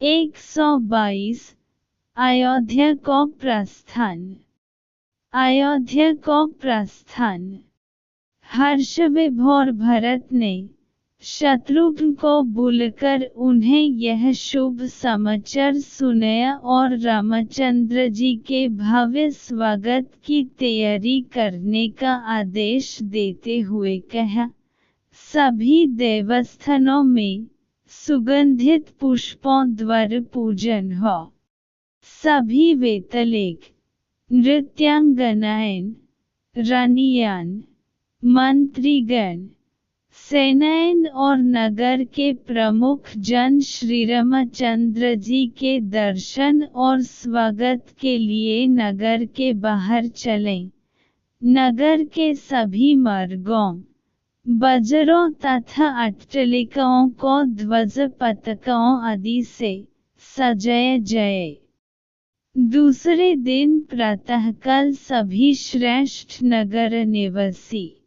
122 अयोध्या को प्रस्थान। अयोध्या को प्रस्थान। हर्षविभोर भरत ने शत्रुघ्न को बुलाकर उन्हें यह शुभ समाचार सुनाया और रामचंद्र जी के भव्य स्वागत की तैयारी करने का आदेश देते हुए कहा, सभी देवस्थानों में सुगंधित पुष्पों द्वारा पूजन हो। सभी वेतलेख, नृत्यांगनाएं, रानियान, मंत्रीगण, सेनाएं और नगर के प्रमुख जन श्री रामचंद्र जी के दर्शन और स्वागत के लिए नगर के बाहर चलें। नगर के सभी मार्गों, बाजारों तथा अट्टलिकाओं को ध्वज पताकाओं आदि से सजाया जाए। दूसरे दिन प्रातःकाल सभी श्रेष्ठ नगर निवासी,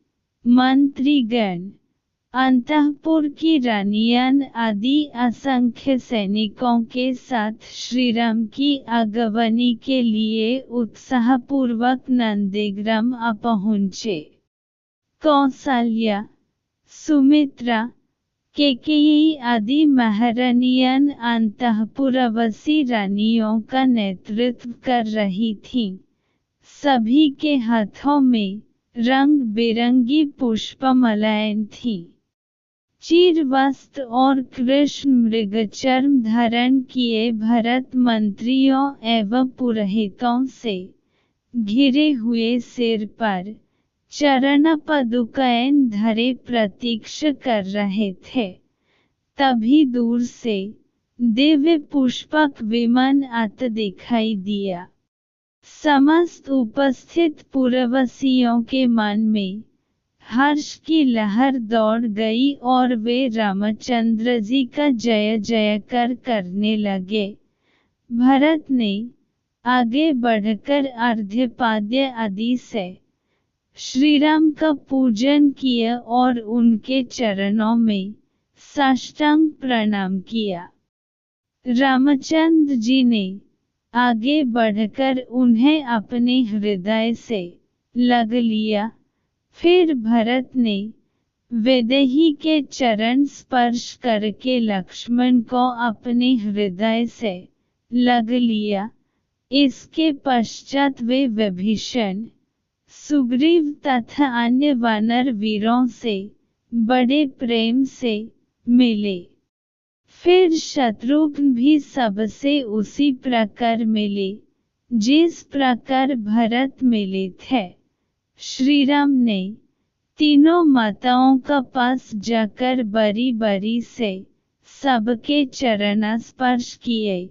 मंत्रीगण, अंतःपुर की रानियान आदि असंख्य सैनिकों के साथ श्रीराम की आगमनी के लिए उत्साहपूर्वक नंदीग्राम आ पहुँचे। कौसल्या, सुमित्रा, कैकेयी आदि महारानियां अंतःपुरवासी रानियों का नेतृत्व कर रही थीं। सभी के हाथों में रंग बिरंगी पुष्पमालाएं थीं। चीर वस्त्र और कृष्ण मृगचर्म धारण किए भरत मंत्रियों एवं पुरोहितों से घिरे हुए सिर पर चरण पदुकाएं धरे प्रतीक्षा कर रहे थे। तभी दूर से दिव्य पुष्पक विमान आता दिखाई दिया। समस्त उपस्थित पुरवासियों के मन में हर्ष की लहर दौड़ गई और वे रामचंद्र जी का जय जयकार करने लगे। भरत ने आगे बढ़कर अर्घ्यपाद्य आदि से श्रीराम का पूजन किया और उनके चरणों में साष्टांग प्रणाम किया। रामचंद्र जी ने आगे बढ़कर उन्हें अपने हृदय से लग लिया। फिर भरत ने वैदेही के चरण स्पर्श करके लक्ष्मण को अपने हृदय से लग लिया। इसके पश्चात वे विभीषण, सुग्रीव तथा अन्य वानर वीरों से बड़े प्रेम से मिले। फिर शत्रुघ्न भी सबसे उसी प्रकार मिले जिस प्रकार भरत मिले थे। श्रीराम ने तीनों माताओं का पास जाकर बारी बारी से सबके चरण स्पर्श किए।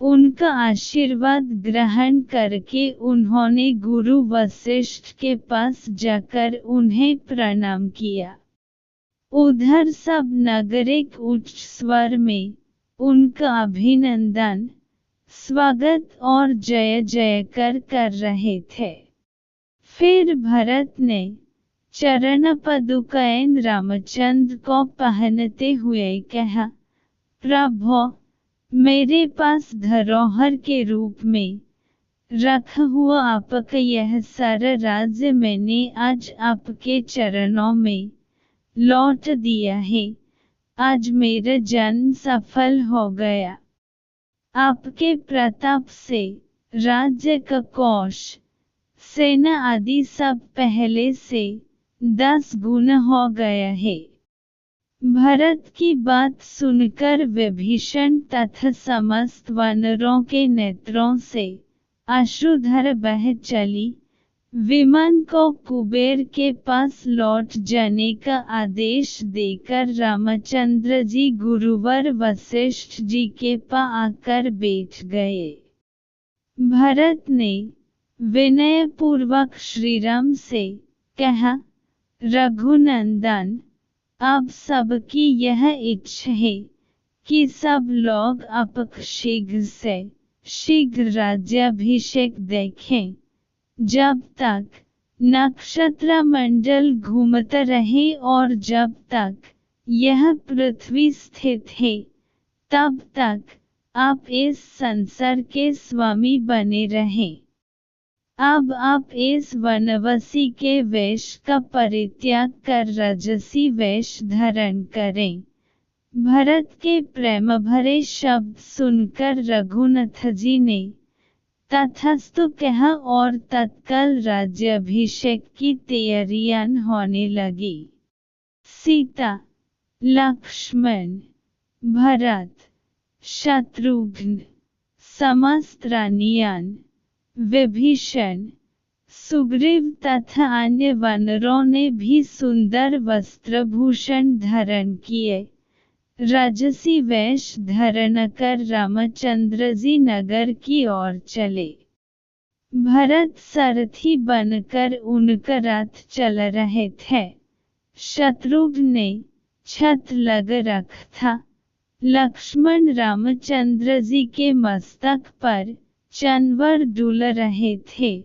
उनका आशीर्वाद ग्रहण करके उन्होंने गुरु वशिष्ठ के पास जाकर उन्हें प्रणाम किया। उधर सब नागरिक उच्च स्वर में उनका अभिनंदन, स्वागत और जय जयकार कर रहे थे। फिर भरत ने चरण पदुकाएं रामचंद्र को पहनते हुए कहा, प्रभो, मेरे पास धरोहर के रूप में रखा हुआ आपका यह सारा राज्य मैंने आज आपके चरणों में लौट दिया है। आज मेरा जन्म सफल हो गया। आपके प्रताप से राज्य का कोष, सेना आदि सब पहले से 10 गुना हो गया है। भरत की बात सुनकर विभीषण तथा समस्त वानरों के नेत्रों से अश्रुधारा बह चली। विमान को कुबेर के पास लौट जाने का आदेश देकर रामचंद्र जी गुरुवर वशिष्ठ जी के पास आकर बैठ गए। भरत ने विनयपूर्वक श्रीराम से कहा, रघुनंदन, अब सबकी यह इच्छा है कि सब लोग आपका शीघ्र से शीघ्र राज्याभिषेक देखें। जब तक नक्षत्र मंडल घूमता रहे और जब तक यह पृथ्वी स्थित है, तब तक आप इस संसार के स्वामी बने रहें। अब आप इस वनवासी के वेश का परित्याग कर राजसी वेश धारण करें। भरत के प्रेम भरे शब्द सुनकर रघुनाथ जी ने तथास्तु कहा और तत्काल राज्याभिषेक की तैयारियां होने लगी। सीता, लक्ष्मण, भरत, शत्रुघ्न, समस्त रानियां, विभीषण, सुग्रीव तथा अन्य वानरों ने भी सुंदर वस्त्रभूषण धारण किए, राजसी वेश धारण कर रामचंद्र जी नगर की ओर चले। भरत सारथी बनकर उनका रथ चल रहे थे। शत्रुघ्न ने छत्र लग रखा था। लक्ष्मण रामचंद्र जी के मस्तक पर चंवर डुल रहे थे।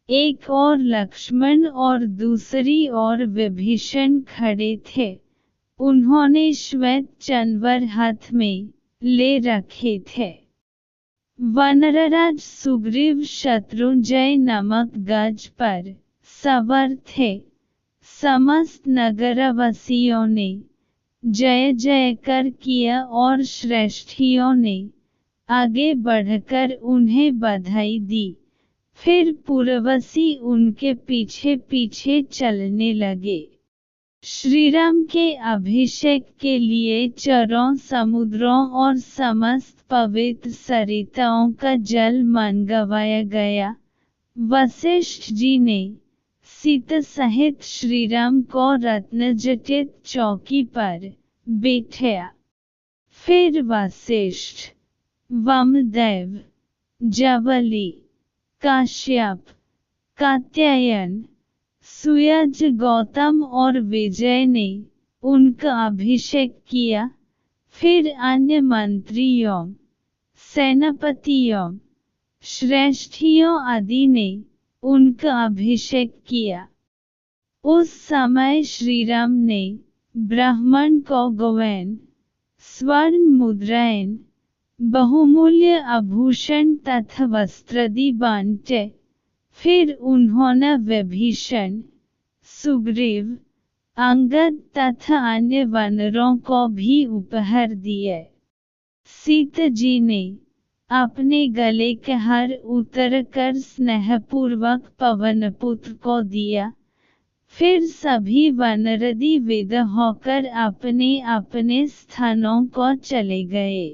एक और लक्ष्मण और दूसरी ओर विभीषण खड़े थे। उन्होंने श्वेत चंवर हाथ में ले रखे थे। वानरराज सुग्रीव शत्रुंजय नामक गज पर सवार थे। समस्त नगरवासियों ने जय जयकार किया और श्रेष्ठियों ने आगे बढ़कर उन्हें बधाई दी। फिर पुरवासी उनके पीछे पीछे चलने लगे। श्रीराम के अभिषेक के लिए चारों समुद्रों और समस्त पवित्र सरिताओं का जल मंगवाया गया। वशिष्ठ जी ने सीता सहित श्रीराम को रत्नजटित चौकी पर बैठाया। फिर वशिष्ठ, वामदेव, जावली, काश्यप, कात्यायन, सुयज, गौतम और विजय ने उनका अभिषेक किया। फिर अन्य मंत्रियों, सेनापतियों, श्रेष्ठियों आदि ने उनका अभिषेक किया। उस समय श्रीराम ने ब्राह्मण को गौएं, स्वर्ण मुद्राएं, बहुमूल्य आभूषण तथा वस्त्रादि बांटे। फिर उन्होंने विभीषण, सुग्रीव, अंगद तथा अन्य वानरों को भी उपहार दिए। सीता जी ने अपने गले का हार उतारकर स्नेहपूर्वक पवनपुत्र को दिया। फिर सभी वानरादि विदा होकर अपने अपने स्थानों को चले गए।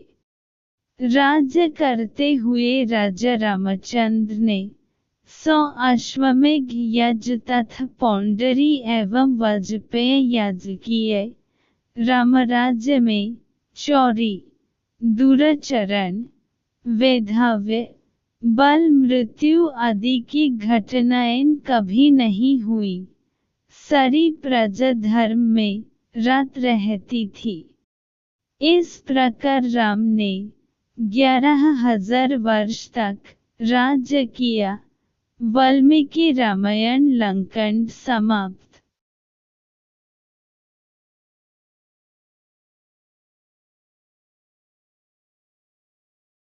राज्य करते हुए राजा रामचंद्र ने 100 अश्वमेघ यज्ञ तथा पौंडरी एवं वाजपेय यज्ञ किए। रामराज्य में चोरी, दुराचरण, वैधव्य, बल, मृत्यु आदि की घटनाएं कभी नहीं हुई। सारी प्रजा धर्म में रत रहती थी। इस प्रकार राम ने 11,000 वर्ष तक राज्य किया। वाल्मीकि रामायण लंकाकांड समाप्त।